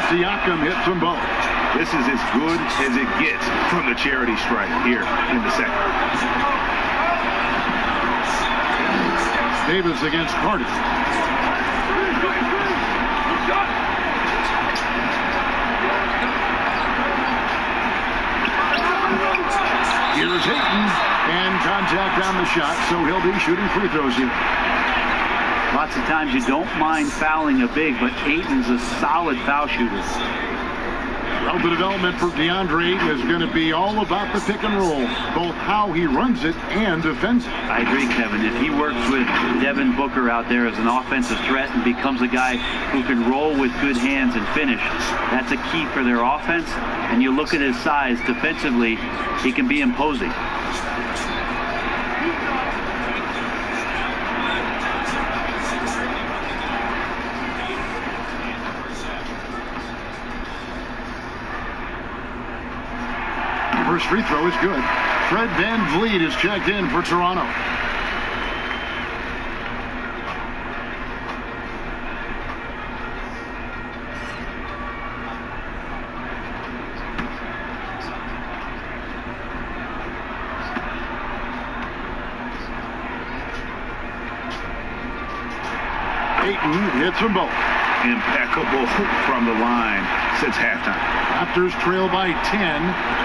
Siakam hits them both. This is as good as it gets from the charity stripe here in the 2nd. Davis against Carter. Here's Ayton, and contact on the shot, so he'll be shooting free throws here. Lots of times you don't mind fouling a big, but Ayton's a solid foul shooter. Well, the development for DeAndre Ayton is going to be all about the pick and roll, both how he runs it and defends it. I agree, Kevin. If he works with Devin Booker out there as an offensive threat and becomes a guy who can roll with good hands and finish, that's a key for their offense. And you look at his size defensively, he can be imposing. First free throw is good. Fred VanVleet is checked in for Toronto. Ayton hits them both. Impeccable from the line since halftime. Raptors trail by 10.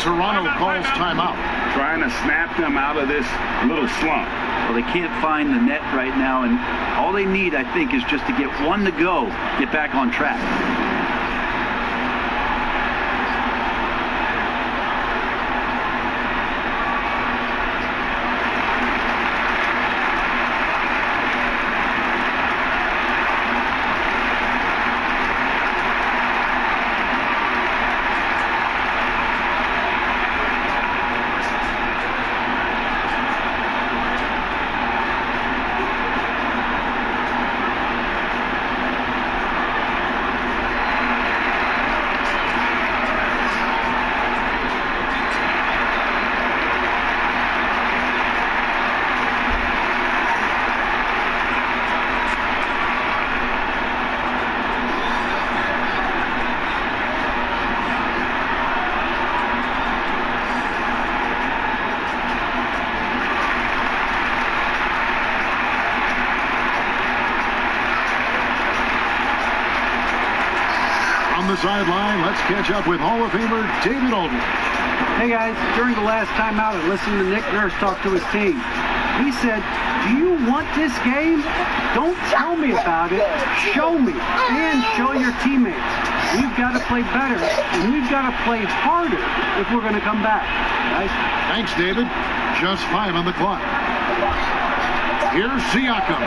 Toronto calls timeout. Trying to snap them out of this little slump. Well, they can't find the net right now, and all they need, I think, is just to get one to go, get back on track. The sideline, let's catch up with Hall of Famer David Aldridge. Hey guys, during the last timeout, I listened to Nick Nurse talk to his team. He said, "Do you want this game? Don't tell me about it. Show me and show your teammates. We've got to play better and we've got to play harder if we're going to come back." Guys, thanks, David. Just 5 on the clock. Here's Siakam.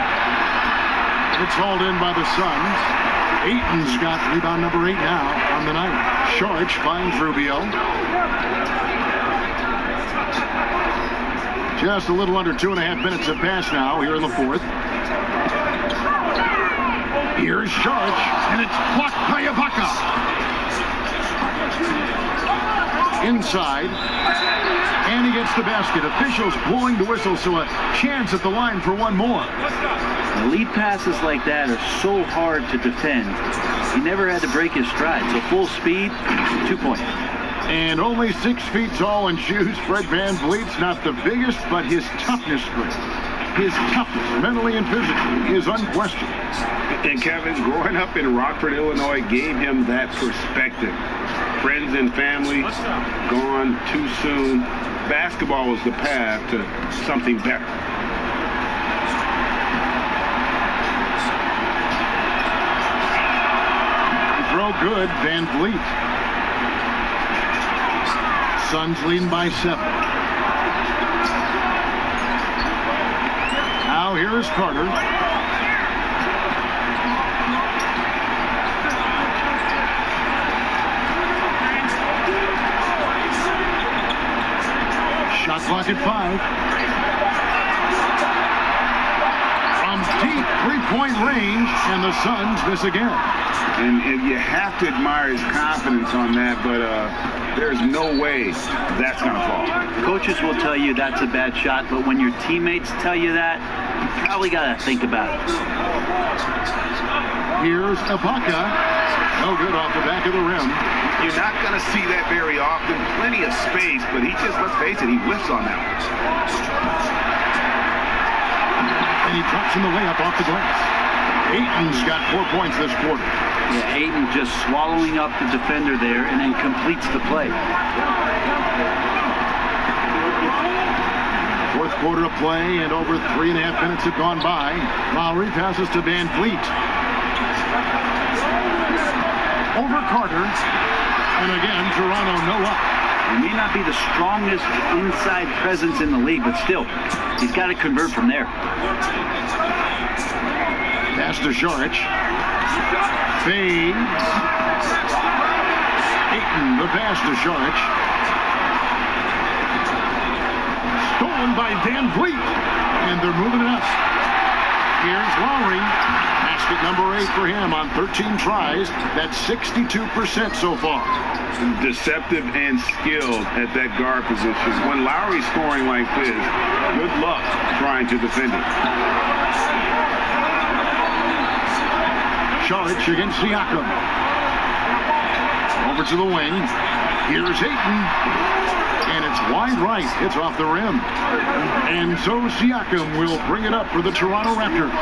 It's hauled in by the Suns. Ayton's got rebound number 8 now on the night. Saric finds Rubio. Just a little under 2.5 minutes have passed now here in the fourth. Here's Saric, and it's blocked by Ibaka. Inside, and he gets the basket. Officials blowing the whistle, so a chance at the line for one more. Lead passes like that are so hard to defend. He never had to break his stride, so full speed, 2 points. And only 6 feet tall in shoes. Fred VanVleet's not the biggest, but his toughness, his toughness, mentally and physically, is unquestioned. And Kevin, growing up in Rockford, Illinois, gave him that perspective. Friends and family gone too soon. Basketball was the path to something better. Throw good, VanVleet. Suns leading by 7. Now here's Carter. Shot clock at 5. From deep three-point range, and the Suns miss again. And you have to admire his confidence on that, but there's no way that's going to fall. Coaches will tell you that's a bad shot, but when your teammates tell you that, you probably got to think about it. Here's Ibaka. No good off the back of the rim. You're not going to see that very often. Plenty of space, but he just, let's face it, he whiffs on that one. And he drops in the layup off the glass. Ayton's got 4 points this quarter. Yeah, Ayton just swallowing up the defender there and then completes the play. Fourth quarter of play, and over 3.5 minutes have gone by. Lowry passes to VanVleet. Over Carter. And again, Toronto no up. He may not be the strongest inside presence in the league, but still, he's got to convert from there. Pass to Saric. Fades. Ayton, the pass to Saric. Stolen by VanVleet. And they're moving it up. Here's Lowry. Basket number 8 for him on 13 tries. That's 62% so far. Deceptive and skilled at that guard position. When Lowry's scoring like this, good luck trying to defend it. Saric against Siakam. Over to the wing. Here's Ayton. And it's wide right. It's off the rim. And so Siakam will bring it up for the Toronto Raptors.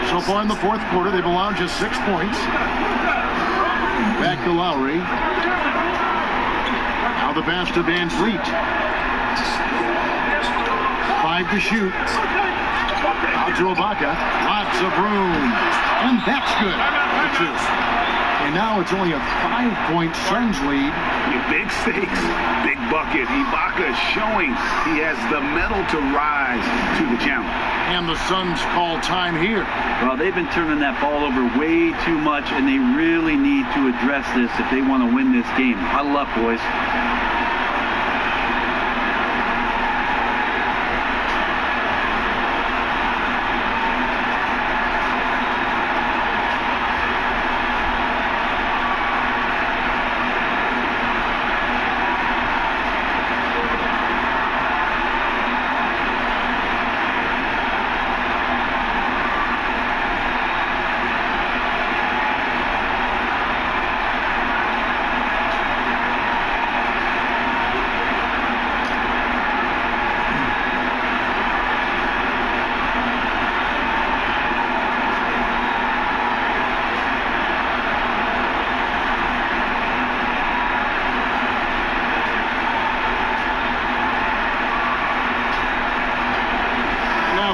So far in the fourth quarter, they've allowed just 6 points. Back to Lowry. Now the pass to Van Fleet. 5 to shoot. Out to Ibaka. Lots of room. And that's good. For 2. And now it's only a 5-point Suns lead. Big stakes, big bucket. Ibaka showing he has the mettle to rise to the challenge. And the Suns call time here. Well, they've been turning that ball over way too much, and they really need to address this if they want to win this game. Huddle up, boys.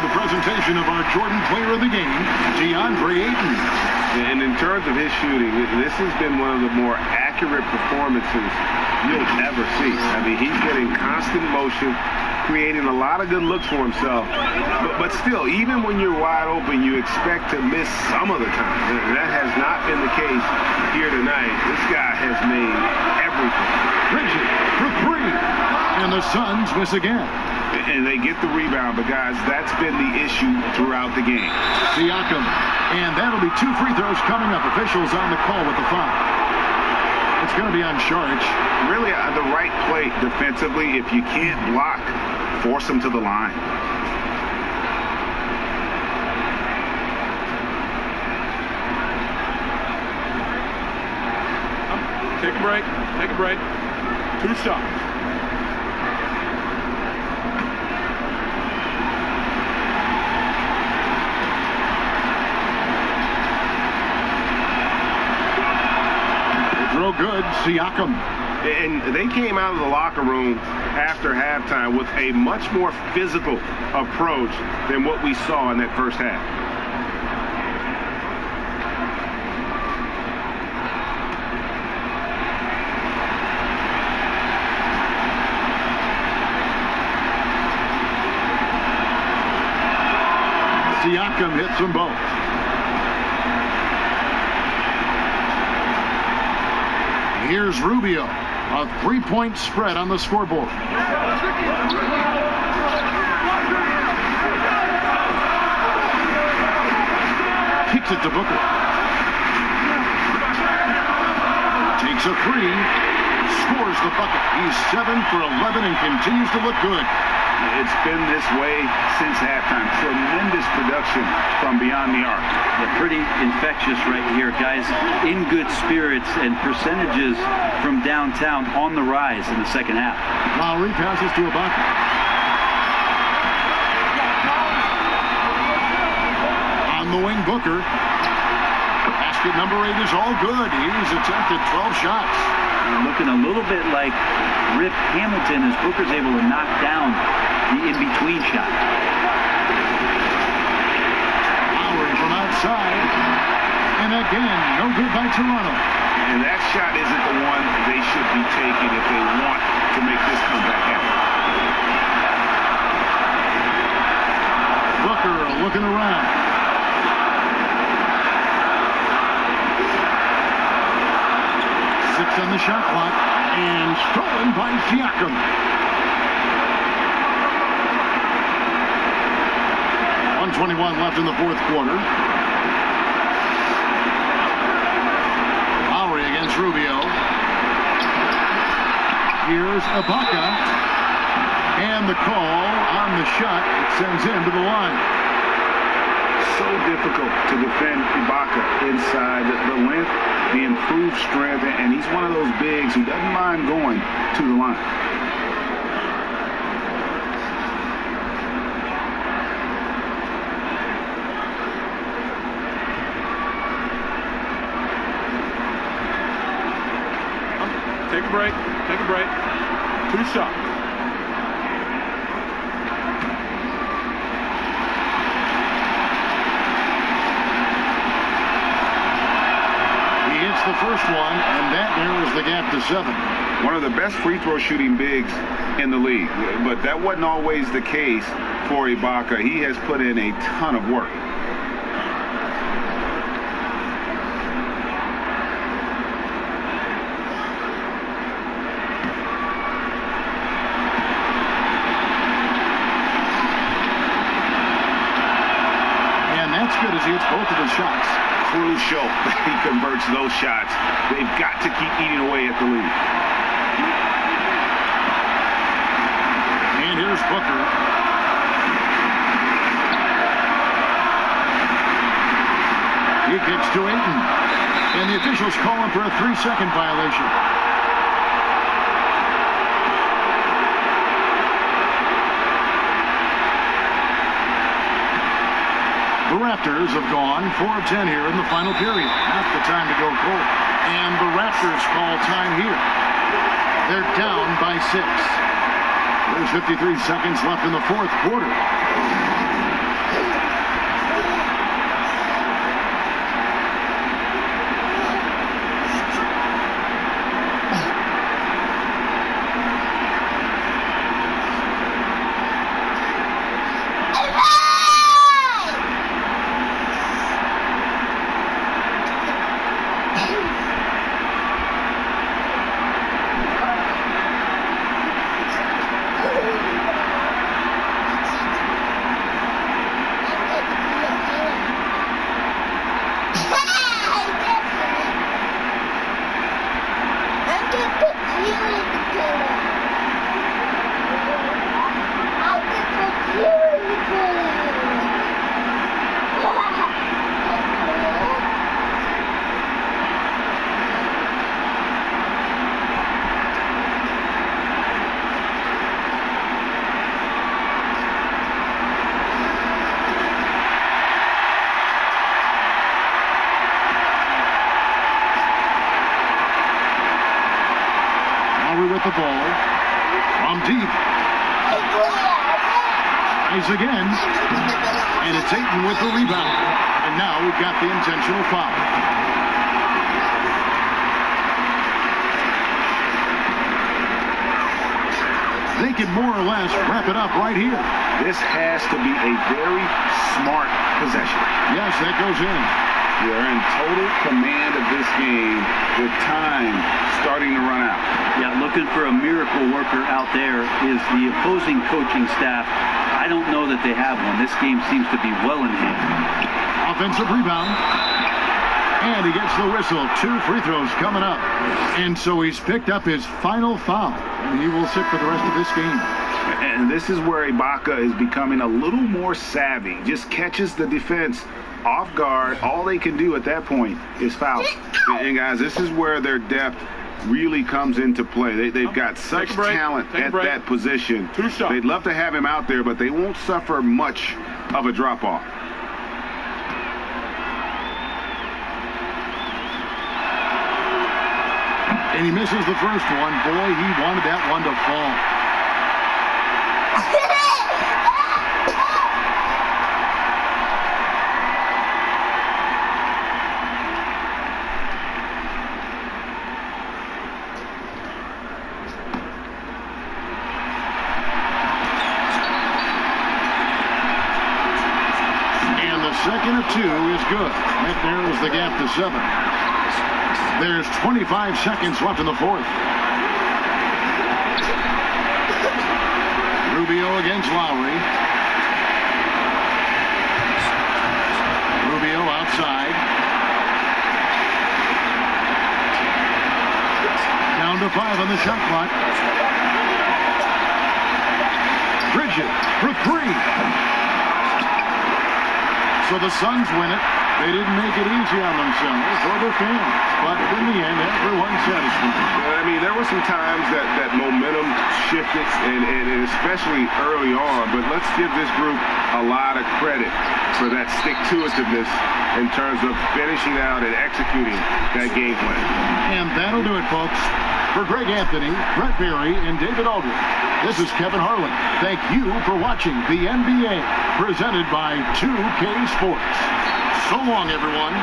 Presentation of our Jordan Player of the Game, DeAndre Ayton. And in terms of his shooting, this has been one of the more accurate performances you'll ever see. I mean, he's getting constant motion, creating a lot of good looks for himself. But still, even when you're wide open, you expect to miss some of the time. That has not been the case here tonight. This guy has made everything. Bridges for 3. And the Suns miss again. And they get the rebound, but guys, that's been the issue throughout the game. Siakam, and that'll be 2 free throws coming up. Officials on the call with the foul. It's going to be on Saric. Really the right play defensively. If you can't block, force them to the line. Take a break. Take a break. 2 shots. Real good, Siakam. And they came out of the locker room after halftime with a much more physical approach than what we saw in that first half. Siakam hits them both. Here's Rubio. A 3-point spread on the scoreboard. Kicks it to Booker. Takes a 3. Scores the bucket. He's 7 for 11 and continues to look good. It's been this way since halftime. Tremendous production from beyond the arc. They're pretty infectious right here, guys. In good spirits and percentages from downtown on the rise in the second half. Lowry passes to Ibaka. On the wing, Booker. Basket number 8 is all good. He's attempted 12 shots. And looking a little bit like Rip Hamilton as Booker's able to knock down the in-between shot. Lowry from outside. And again, no good by Toronto. And that shot isn't the one they should be taking if they want to make this comeback happen. Booker looking around. Six on the shot clock. And stolen by Siakam. .121 left in the fourth quarter. Rubio. Here's Ibaka. And the call on the shot. It sends him to the line. So difficult to defend Ibaka inside. The length, the improved strength, and he's one of those bigs who doesn't mind going to the line. Take a break. Take a break. 2 shots. The first one, and that narrows the gap to 7. One of the best free throw shooting bigs in the league, but that wasn't always the case for Ibaka. He has put in a ton of work. And that's good as he hits both of his shots. Crucial that he converts those shots. They've got to keep eating away at the lead. And here's Booker. He kicks to Ayton. And the officials call him for a 3-second violation. The Raptors have gone 4 of 10 here in the final period. Not the time to go cold. And the Raptors call time here. They're down by 6. There's 53 seconds left in the fourth quarter. With the ball from deep. Tries again. And it's Ayton with the rebound. And now we've got the intentional foul. They can more or less wrap it up right here. This has to be a very smart possession. Yes, that goes in. They're in total command of this game with time starting to run out. Yeah, looking for a miracle worker out there is the opposing coaching staff. I don't know that they have one. This game seems to be well in hand. Offensive rebound. And he gets the whistle. 2 free throws coming up. And so he's picked up his final foul. And he will sit for the rest of this game. And this is where Ibaka is becoming a little more savvy. Just catches the defense off guard. All they can do at that point is foul. And guys, this is where their depth really comes into play. They've got such talent at that position. They'd love to have him out there, but they won't suffer much of a drop-off. And he misses the first one. Boy, he wanted that one to fall. Second of 2 is good. That narrows the gap to 7. There's 25 seconds left in the fourth. Rubio against Lowry. Rubio outside. to 5 on the shot clock. Bridges for 3. So the Suns win it. They didn't make it easy on themselves or their fans, but in the end, everyone's satisfied. I mean, there were some times that momentum shifted, and especially early on, but let's give this group a lot of credit for that stick-to-itiveness in terms of finishing out and executing that game plan. And that'll do it, folks. For Greg Anthony, Brett Berry, and David Aldridge, this is Kevin Harlan. Thank you for watching the NBA, presented by 2K Sports. So long, everyone.